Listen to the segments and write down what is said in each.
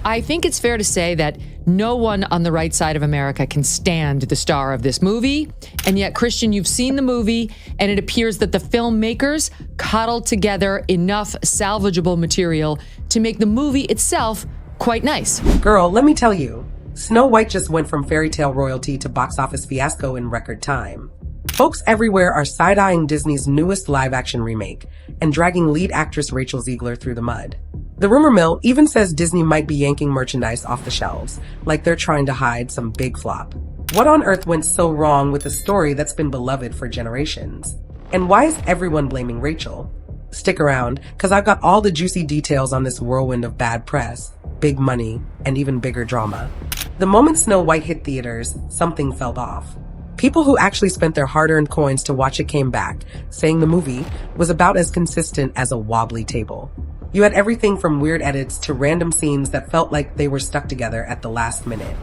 I think it's fair to say that no one on the right side of America can stand the star of this movie. And yet, Christian, you've seen the movie, and it appears that the filmmakers cobbled together enough salvageable material to make the movie itself quite nice. Girl, let me tell you, Snow White just went from fairy tale royalty to box office fiasco in record time. Folks everywhere are side-eyeing Disney's newest live-action remake and dragging lead actress Rachel Zegler through the mud. The rumor mill even says Disney might be yanking merchandise off the shelves, like they're trying to hide some big flop. What on earth went so wrong with a story that's been beloved for generations? And why is everyone blaming Rachel? Stick around, because I've got all the juicy details on this whirlwind of bad press, big money, and even bigger drama. The moment Snow White hit theaters, something fell off. People who actually spent their hard-earned coins to watch it came back, saying the movie was about as consistent as a wobbly table. You had everything from weird edits to random scenes that felt like they were stuck together at the last minute.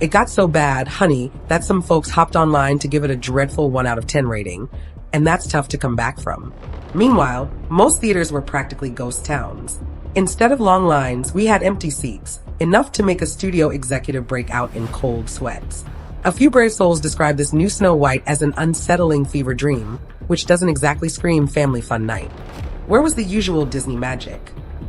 It got so bad, honey, that some folks hopped online to give it a dreadful 1 out of 10 rating, and that's tough to come back from. Meanwhile, most theaters were practically ghost towns. Instead of long lines, we had empty seats, enough to make a studio executive break out in cold sweats. A few brave souls describe this new Snow White as an unsettling fever dream, which doesn't exactly scream family fun night. Where was the usual Disney magic?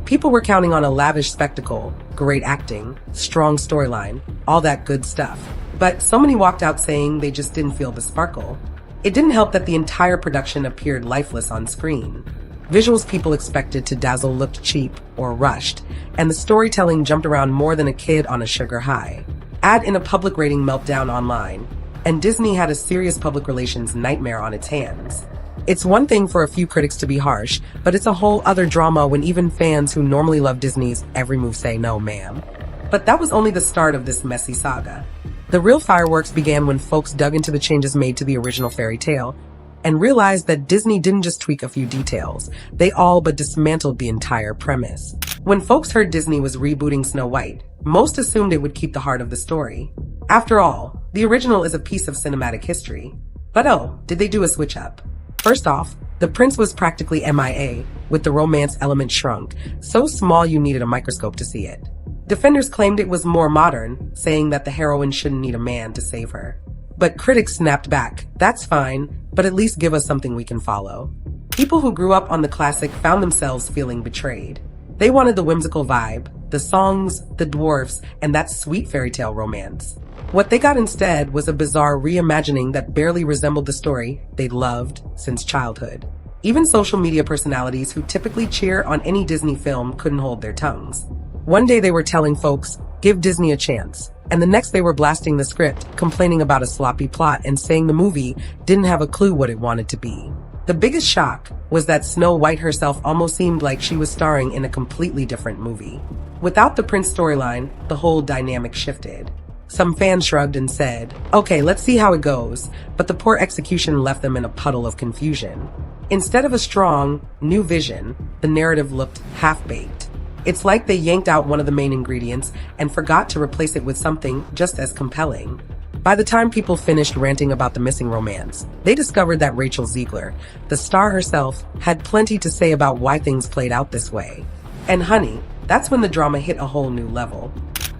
People were counting on a lavish spectacle, great acting, strong storyline, all that good stuff. But so many walked out saying they just didn't feel the sparkle. It didn't help that the entire production appeared lifeless on screen. Visuals people expected to dazzle looked cheap or rushed, and the storytelling jumped around more than a kid on a sugar high. Add in a public rating meltdown online, and Disney had a serious public relations nightmare on its hands. It's one thing for a few critics to be harsh, but it's a whole other drama when even fans who normally love Disney's every move say no, ma'am. But that was only the start of this messy saga. The real fireworks began when folks dug into the changes made to the original fairy tale and realized that Disney didn't just tweak a few details, they all but dismantled the entire premise. When folks heard Disney was rebooting Snow White, most assumed it would keep the heart of the story. After all, the original is a piece of cinematic history. But oh, did they do a switch up? First off, the prince was practically MIA, with the romance element shrunk, so small you needed a microscope to see it. Defenders claimed it was more modern, saying that the heroine shouldn't need a man to save her. But critics snapped back, that's fine, but at least give us something we can follow. People who grew up on the classic found themselves feeling betrayed. They wanted the whimsical vibe, the songs, the dwarfs, and that sweet fairy tale romance. What they got instead was a bizarre reimagining that barely resembled the story they'd loved since childhood. Even social media personalities who typically cheer on any Disney film couldn't hold their tongues. One day they were telling folks, give Disney a chance, and the next they were blasting the script, complaining about a sloppy plot and saying the movie didn't have a clue what it wanted to be. The biggest shock was that Snow White herself almost seemed like she was starring in a completely different movie. Without the prince storyline, the whole dynamic shifted. Some fans shrugged and said, okay, let's see how it goes, but the poor execution left them in a puddle of confusion. Instead of a strong, new vision, the narrative looked half-baked. It's like they yanked out one of the main ingredients and forgot to replace it with something just as compelling. By the time people finished ranting about the missing romance, they discovered that Rachel Zegler, the star herself, had plenty to say about why things played out this way. And honey, that's when the drama hit a whole new level.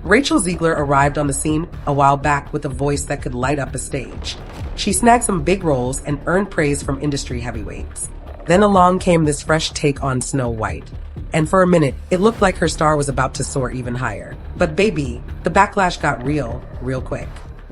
Rachel Zegler arrived on the scene a while back with a voice that could light up a stage. She snagged some big roles and earned praise from industry heavyweights. Then along came this fresh take on Snow White. And for a minute, it looked like her star was about to soar even higher. But baby, the backlash got real quick.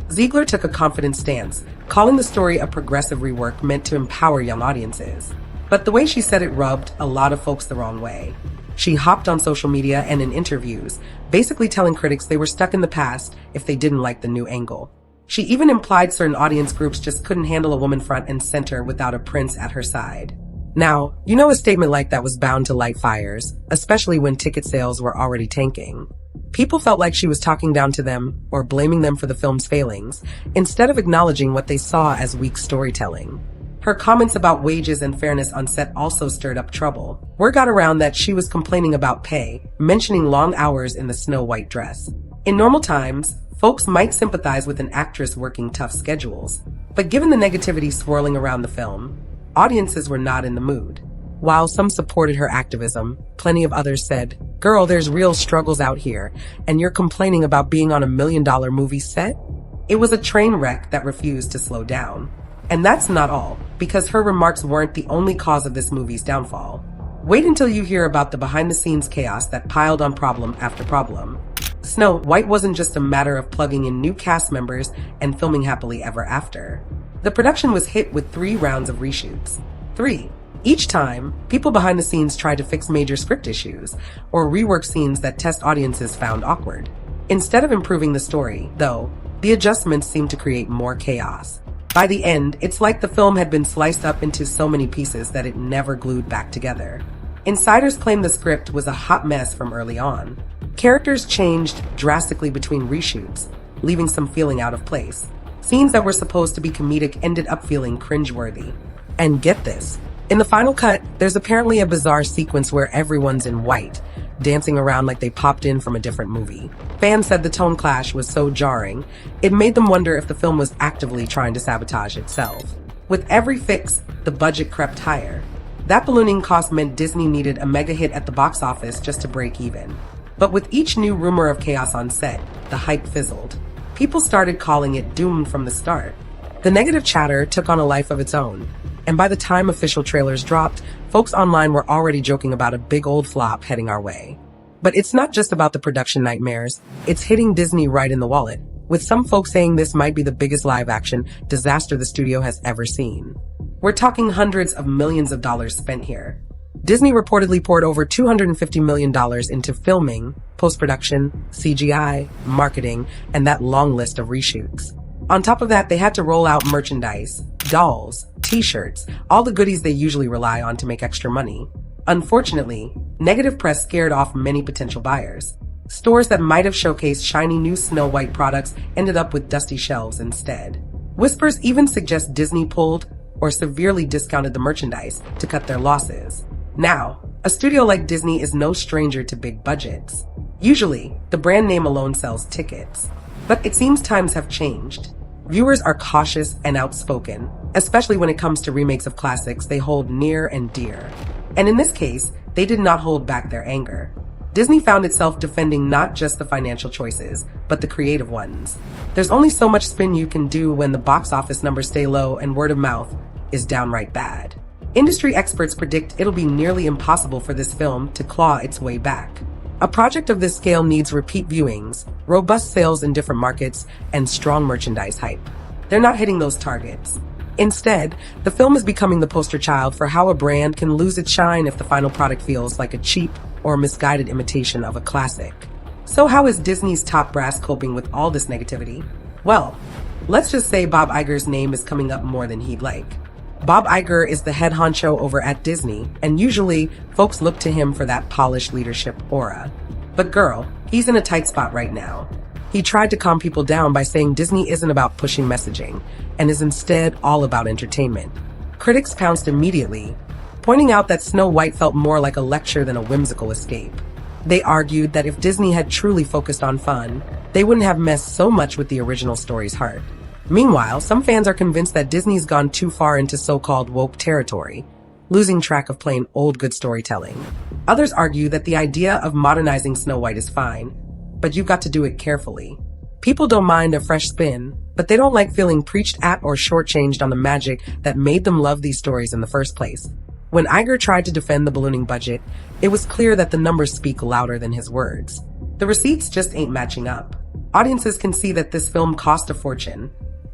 Zegler took a confident stance, calling the story a progressive rework meant to empower young audiences. But the way she said it rubbed a lot of folks the wrong way. She hopped on social media and in interviews, basically telling critics they were stuck in the past if they didn't like the new angle. She even implied certain audience groups just couldn't handle a woman front and center without a prince at her side. Now, you know a statement like that was bound to light fires, especially when ticket sales were already tanking. People felt like she was talking down to them or blaming them for the film's failings, instead of acknowledging what they saw as weak storytelling. Her comments about wages and fairness on set also stirred up trouble. Word got around that she was complaining about pay, mentioning long hours in the Snow White dress. In normal times, folks might sympathize with an actress working tough schedules, but given the negativity swirling around the film, audiences were not in the mood. While some supported her activism, plenty of others said, "Girl, there's real struggles out here, and you're complaining about being on $1 million movie set?" It was a train wreck that refused to slow down. And that's not all, because her remarks weren't the only cause of this movie's downfall. Wait until you hear about the behind-the-scenes chaos that piled on problem after problem. Snow White wasn't just a matter of plugging in new cast members and filming happily ever after. The production was hit with 3 rounds of reshoots. 3. Each time, people behind the scenes tried to fix major script issues or rework scenes that test audiences found awkward. Instead of improving the story, though, the adjustments seemed to create more chaos. By the end, it's like the film had been sliced up into so many pieces that it never glued back together. Insiders claim the script was a hot mess from early on. Characters changed drastically between reshoots, leaving some feeling out of place. Scenes that were supposed to be comedic ended up feeling cringeworthy. And get this, in the final cut, there's apparently a bizarre sequence where everyone's in white, dancing around like they popped in from a different movie. Fans said the tone clash was so jarring, it made them wonder if the film was actively trying to sabotage itself. With every fix, the budget crept higher. That ballooning cost meant Disney needed a mega hit at the box office just to break even. But with each new rumor of chaos on set, the hype fizzled. People started calling it doomed from the start. The negative chatter took on a life of its own, and by the time official trailers dropped, folks online were already joking about a big old flop heading our way. But it's not just about the production nightmares, it's hitting Disney right in the wallet, with some folks saying this might be the biggest live-action disaster the studio has ever seen. We're talking hundreds of millions of dollars spent here. Disney reportedly poured over $250 million into filming, post-production, CGI, marketing, and that long list of reshoots. On top of that, they had to roll out merchandise, dolls, t-shirts, all the goodies they usually rely on to make extra money. Unfortunately, negative press scared off many potential buyers. Stores that might have showcased shiny new Snow White products ended up with dusty shelves instead. Whispers even suggest Disney pulled or severely discounted the merchandise to cut their losses. Now, a studio like Disney is no stranger to big budgets. Usually, the brand name alone sells tickets. But it seems times have changed. Viewers are cautious and outspoken, especially when it comes to remakes of classics they hold near and dear. And in this case, they did not hold back their anger. Disney found itself defending not just the financial choices, but the creative ones. There's only so much spin you can do when the box office numbers stay low and word of mouth is downright bad. Industry experts predict it'll be nearly impossible for this film to claw its way back. A project of this scale needs repeat viewings, robust sales in different markets, and strong merchandise hype. They're not hitting those targets. Instead, the film is becoming the poster child for how a brand can lose its shine if the final product feels like a cheap or misguided imitation of a classic. So how is Disney's top brass coping with all this negativity? Well, let's just say Bob Iger's name is coming up more than he'd like. Bob Iger is the head honcho over at Disney, and usually folks look to him for that polished leadership aura. But girl, he's in a tight spot right now. He tried to calm people down by saying Disney isn't about pushing messaging, and is instead all about entertainment. Critics pounced immediately, pointing out that Snow White felt more like a lecture than a whimsical escape. They argued that if Disney had truly focused on fun, they wouldn't have messed so much with the original story's heart. Meanwhile, some fans are convinced that Disney's gone too far into so-called woke territory, losing track of plain old good storytelling. Others argue that the idea of modernizing Snow White is fine, but you've got to do it carefully. People don't mind a fresh spin, but they don't like feeling preached at or shortchanged on the magic that made them love these stories in the first place. When Iger tried to defend the ballooning budget, it was clear that the numbers speak louder than his words. The receipts just ain't matching up. Audiences can see that this film cost a fortune,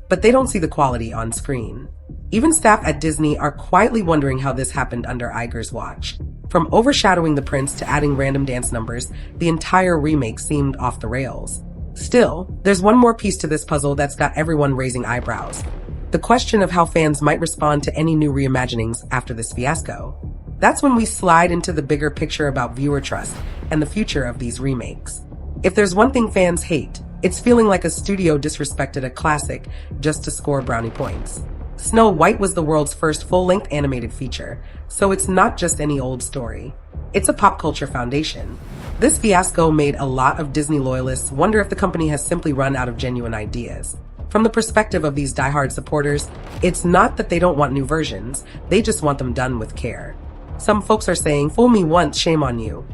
but they don't see the quality on screen. Even staff at Disney are quietly wondering how this happened under Iger's watch. From overshadowing the prince to adding random dance numbers, the entire remake seemed off the rails. Still, there's one more piece to this puzzle that's got everyone raising eyebrows. The question of how fans might respond to any new reimaginings after this fiasco. That's when we slide into the bigger picture about viewer trust and the future of these remakes. If there's one thing fans hate, it's feeling like a studio disrespected a classic just to score brownie points. Snow White was the world's first full-length animated feature, so it's not just any old story. It's a pop culture foundation. This fiasco made a lot of Disney loyalists wonder if the company has simply run out of genuine ideas. From the perspective of these diehard supporters, it's not that they don't want new versions, they just want them done with care. Some folks are saying, fool me once, shame on you.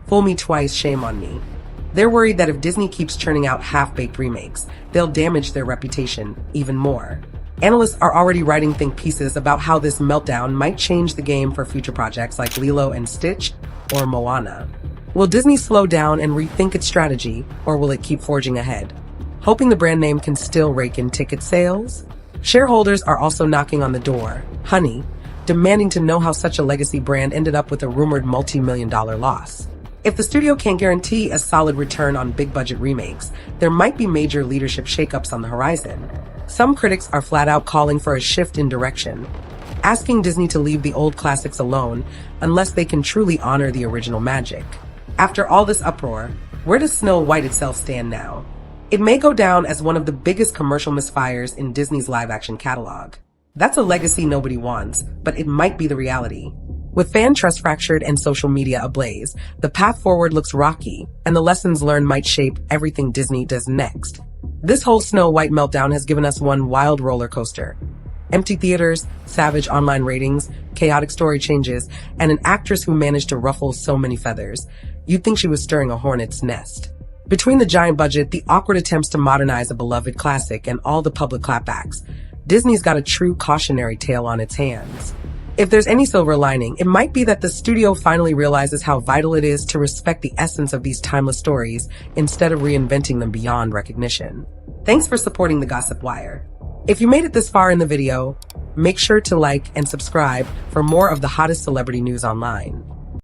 Fool me twice, shame on me. They're worried that if Disney keeps churning out half-baked remakes, they'll damage their reputation even more. Analysts are already writing think pieces about how this meltdown might change the game for future projects like Lilo and Stitch or Moana. Will Disney slow down and rethink its strategy, or will it keep forging ahead, hoping the brand name can still rake in ticket sales? Shareholders are also knocking on the door, honey, demanding to know how such a legacy brand ended up with a rumored multi-million-dollar loss. If the studio can't guarantee a solid return on big-budget remakes, there might be major leadership shakeups on the horizon. Some critics are flat out calling for a shift in direction, asking Disney to leave the old classics alone unless they can truly honor the original magic. After all this uproar, where does Snow White itself stand now? It may go down as one of the biggest commercial misfires in Disney's live-action catalog. That's a legacy nobody wants, but it might be the reality. With fan trust fractured and social media ablaze, the path forward looks rocky, and the lessons learned might shape everything Disney does next. This whole Snow White meltdown has given us one wild roller coaster. Empty theaters, savage online ratings, chaotic story changes, and an actress who managed to ruffle so many feathers. You'd think she was stirring a hornet's nest. Between the giant budget, the awkward attempts to modernize a beloved classic, and all the public clapbacks, Disney's got a true cautionary tale on its hands. If there's any silver lining, it might be that the studio finally realizes how vital it is to respect the essence of these timeless stories instead of reinventing them beyond recognition. Thanks for supporting the Gossip Wire. If you made it this far in the video, make sure to like and subscribe for more of the hottest celebrity news online.